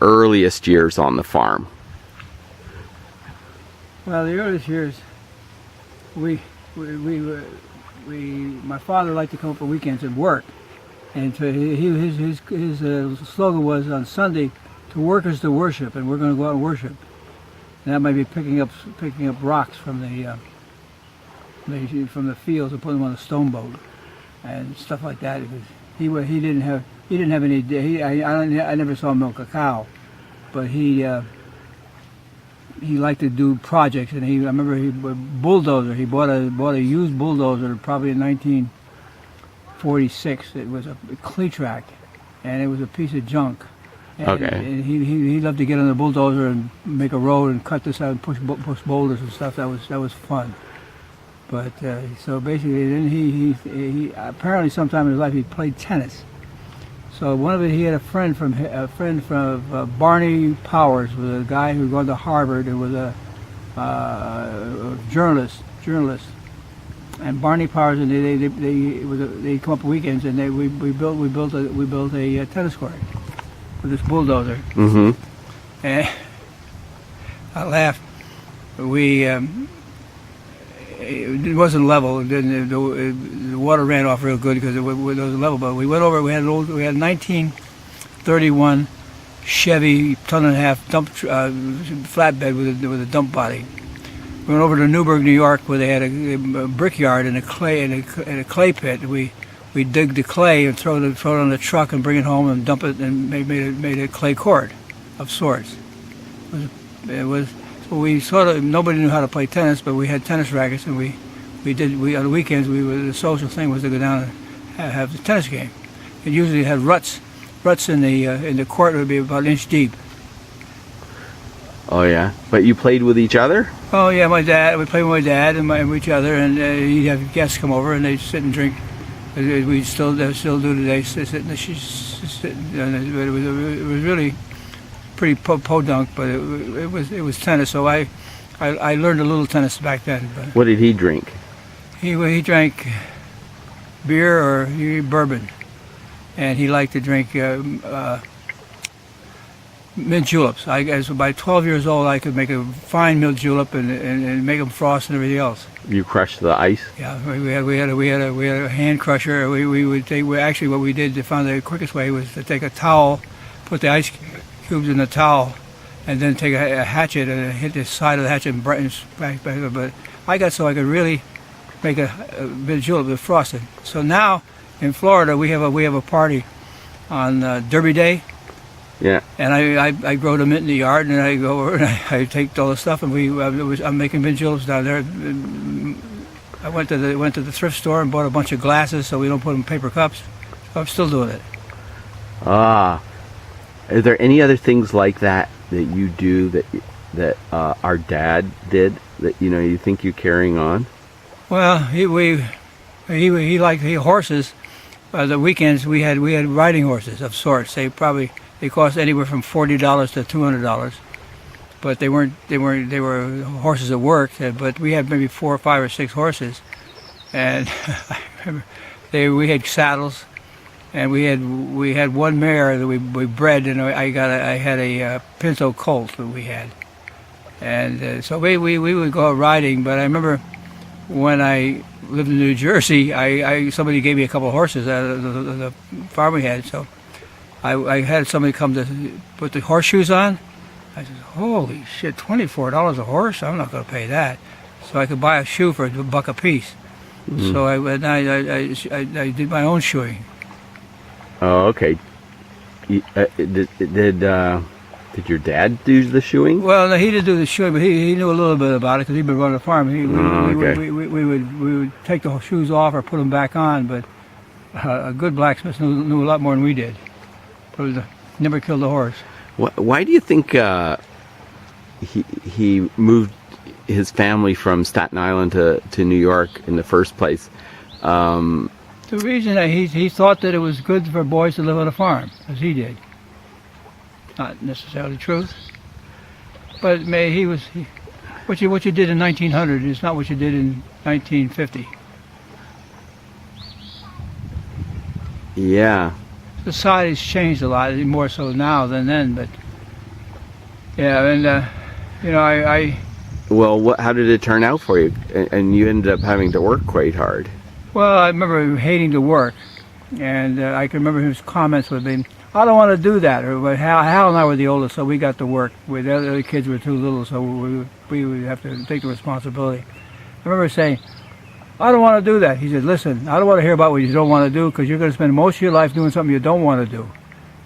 earliest years on the farm? Well, the earliest years, my father liked to come up on weekends and work, and his slogan was on Sunday, "To work is to worship," and we're going to go out and worship. And that might be picking up rocks from the fields and putting them on a stone boat and stuff like that. Because he didn't have any. I never saw him milk a cow, but he liked to do projects. And I remember he bulldozer. He bought a used bulldozer probably in 1946. It was a Cleatrack, and it was a piece of junk. And, okay. And he loved to get on the bulldozer and make a road and cut this out and push boulders and stuff. That was fun. But so basically, then he apparently sometime in his life he played tennis. So he had a friend from Barney Powers, was a guy who had gone to Harvard and was a journalist. And Barney Powers and they come up on weekends and we built a tennis court with this bulldozer. Mm-hmm. And I laughed. It wasn't level. The water ran off real good because it wasn't level. But we went over. We had a 1931 Chevy ton-and-a-half dump flatbed with a dump body. We went over to Newburgh, New York, where they had a brickyard and a clay pit. We dig the clay and throw it on the truck and bring it home and dump it and made a clay court of sorts. It was. We nobody knew how to play tennis, but we had tennis rackets, and we on the weekends the social thing was to go down and have the tennis game. It usually had ruts in the court would be about an inch deep. Oh yeah, but you played with each other? Oh yeah, we played with my dad and each other, and he'd have guests come over and they'd sit and drink. We still do today. It was really pretty podunk, but it was tennis. So I learned a little tennis back then. But what did he drink? He drank beer or bourbon, and he liked to drink mint juleps. By 12 years old, I could make a fine mint julep and make them frost and everything else. You crushed the ice? Yeah, we had a hand crusher. We would take. Actually, what we did to find the quickest way was to take a towel, put the ice cubes in the towel, and then take a hatchet and hit the side of the hatchet and brighten back. But I got so I could really make a mint julep with frosting. So now in Florida we have a party on Derby Day. Yeah. And I grow the mint in the yard, and I go over and I take all the stuff, and I'm making mint juleps down there. I went to the thrift store and bought a bunch of glasses so we don't put them in paper cups. So I'm still doing it. Ah. Are there any other things like that you do that our dad did that you think you're carrying on? Well, he liked horses. The weekends we had riding horses of sorts. They cost anywhere from $40 to $200, but they were horses that worked. But we had maybe 4 or 5 or 6 horses, and I remember we had saddles. And we had one mare that we bred, and I had a Pinto colt that we had, and so we would go riding. But I remember when I lived in New Jersey, somebody gave me a couple of horses out of the farm we had. So I had somebody come to put the horseshoes on. I said, "Holy shit, $24 a horse? I'm not going to pay that." So I could buy a shoe for $1 a piece. Mm-hmm. So I did my own shoeing. Oh, okay. Did your dad do the shoeing? Well, no, he didn't do the shoeing, but he knew a little bit about it because he'd been running a farm. We would take the shoes off or put them back on, but a good blacksmith knew a lot more than we did. But never killed a horse. Why do you think he moved his family from Staten Island to New York in the first place? The reason that he thought that it was good for boys to live on a farm, as he did. Not necessarily truth, but what you did in 1900 is not what you did in 1950. Yeah. Society's changed a lot, more so now than then, but Yeah, and you know, I Well, how did it turn out for you? And you ended up having to work quite hard. well, I remember hating to work, and I can remember his comments would be, "I don't want to do that." But Hal and I were the oldest, so we got to work. The other kids were too little, so we would have to take the responsibility. I remember saying, "I don't want to do that." He said, "Listen, I don't want to hear about what you don't want to do because you're going to spend most of your life doing something you don't want to do."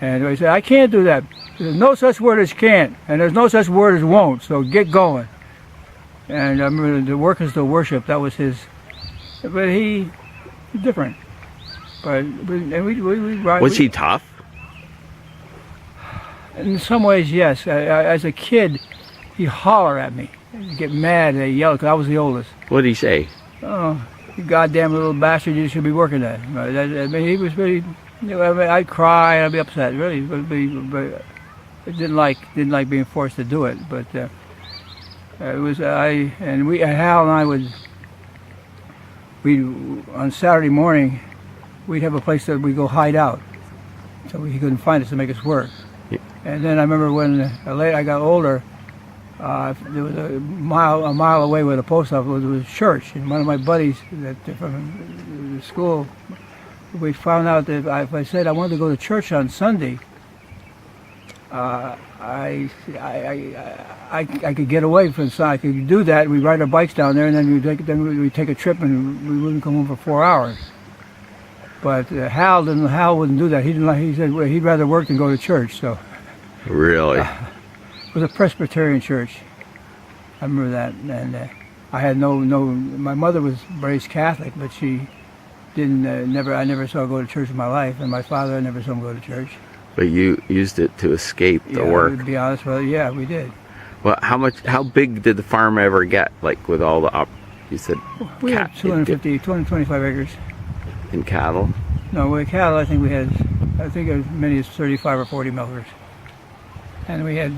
And he said, "I can't do that. There's no such word as can't, and there's no such word as won't. So get going." And I remember the work is the worship. That was his. But he's different. And we Was he tough? In some ways, yes. As a kid, he'd holler at me. He'd get mad and yell because I was the oldest. What did he say? "Oh, you goddamn little bastard! You should be working that." I mean, he was really. You know, I mean, I'd cry and I'd be upset. Really, but I didn't like being forced to do it. But it was Hal and I would. We on Saturday morning, we'd have a place that we go hide out, so he couldn't find us to make us work. Yeah. And then I remember when I got older, there was a mile away where the post office was a church, and one of my buddies from the school, we found out that if I said I wanted to go to church on Sunday, I could get away from Sunday. I could do that. We ride our bikes down there, and then we take a trip, and we wouldn't come home for 4 hours. But Hal wouldn't do that. He didn't like. He said he'd rather work than go to church. So Really? it was a Presbyterian church. I remember that, and I had no. My mother was raised Catholic, but she didn't. I never saw her go to church in my life, and my father I never saw him go to church. But you used it to escape the work. To be honest with you, yeah, we did. Well, how big did the farm ever get? Like with all the you said We had 225 acres. in cattle. No, with cattle, I think as many as 35 or 40 milkers. And we had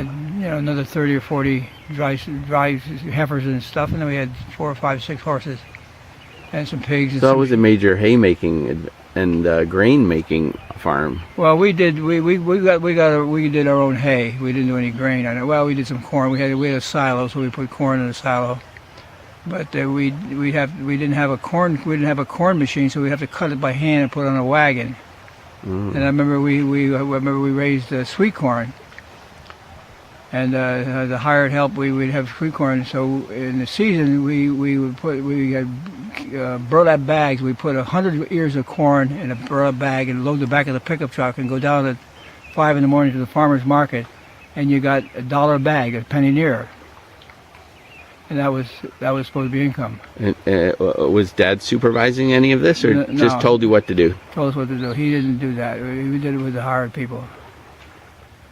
another 30 or 40 dry heifers and stuff, and then we had 4 or 5, 6 horses and some pigs. And So it was a major haymaking and grain making farm. Well, we did our own hay. We didn't do any grain on it. Well, we did some corn. We had a silo, so we put corn in a silo. But we didn't have a corn machine, so we have to cut it by hand and put it on a wagon. And I remember we raised sweet corn. And the hired help, we would have sweet corn. So in the season, we had burlap bags. We put 100 ears of corn in a burlap bag and load the back of the pickup truck and go down at 5 in the morning to the farmer's market, and you got $1 a bag, a penny an ear. And that was supposed to be income. And, was Dad supervising any of this, or No. just told you what to do? Told us what to do. He didn't do that. We did it with the hired people,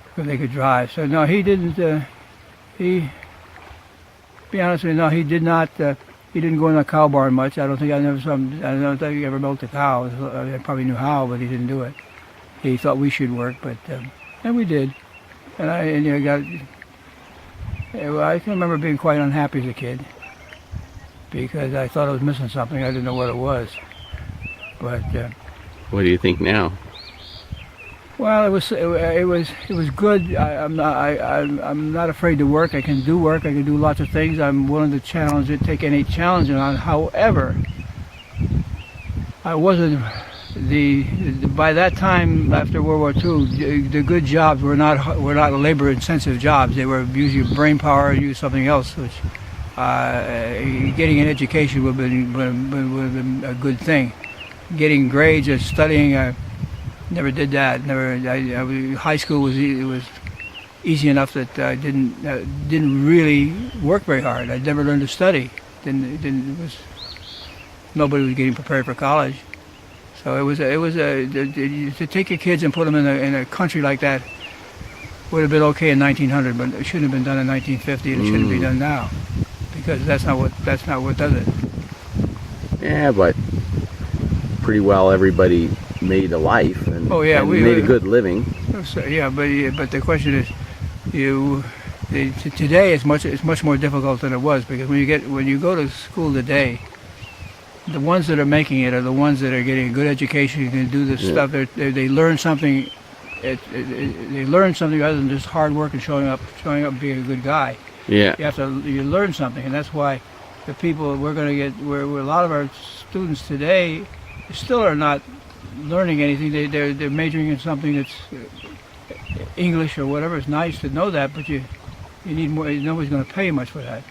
because they could drive. So no, he didn't. Be honest with you, no, he did not. He didn't go in the cow barn much. I don't think he ever milked a cow. I probably knew how, but he didn't do it. He thought we should work, but and we did. And I can remember being quite unhappy as a kid because I thought I was missing something. I didn't know what it was. But What do you think now? well, it was good. I'm not afraid to work. I can do work. I can do lots of things. I'm willing to challenge it, take any challenge on. However, I wasn't by that time after World War II. The good jobs were not labor-intensive jobs. They were usually brain power and use something else. Which getting an education would have been a good thing. Getting grades or studying. Never did that. High school was easy enough that I didn't really work very hard. I never learned to study. Nobody was getting prepared for college. So to take your kids and put them in a country like that would have been okay in 1900, but it shouldn't have been done in 1950, and it shouldn't be done now, because that's not what does it. Yeah, but pretty well everybody made a life and, and made a good living. So, yeah, but the question is, today it's much more difficult than it was, because when you go to school today, the ones that are making it are the ones that are getting a good education and can do this stuff. They learn something they learn something other than just hard work and showing up and being a good guy. Yeah. You learn something, and that's why the people we're going to get, where a lot of our students today still are not learning anything. They're majoring in something that's English or whatever. It's nice to know that, but you need more. Nobody's going to pay much for that.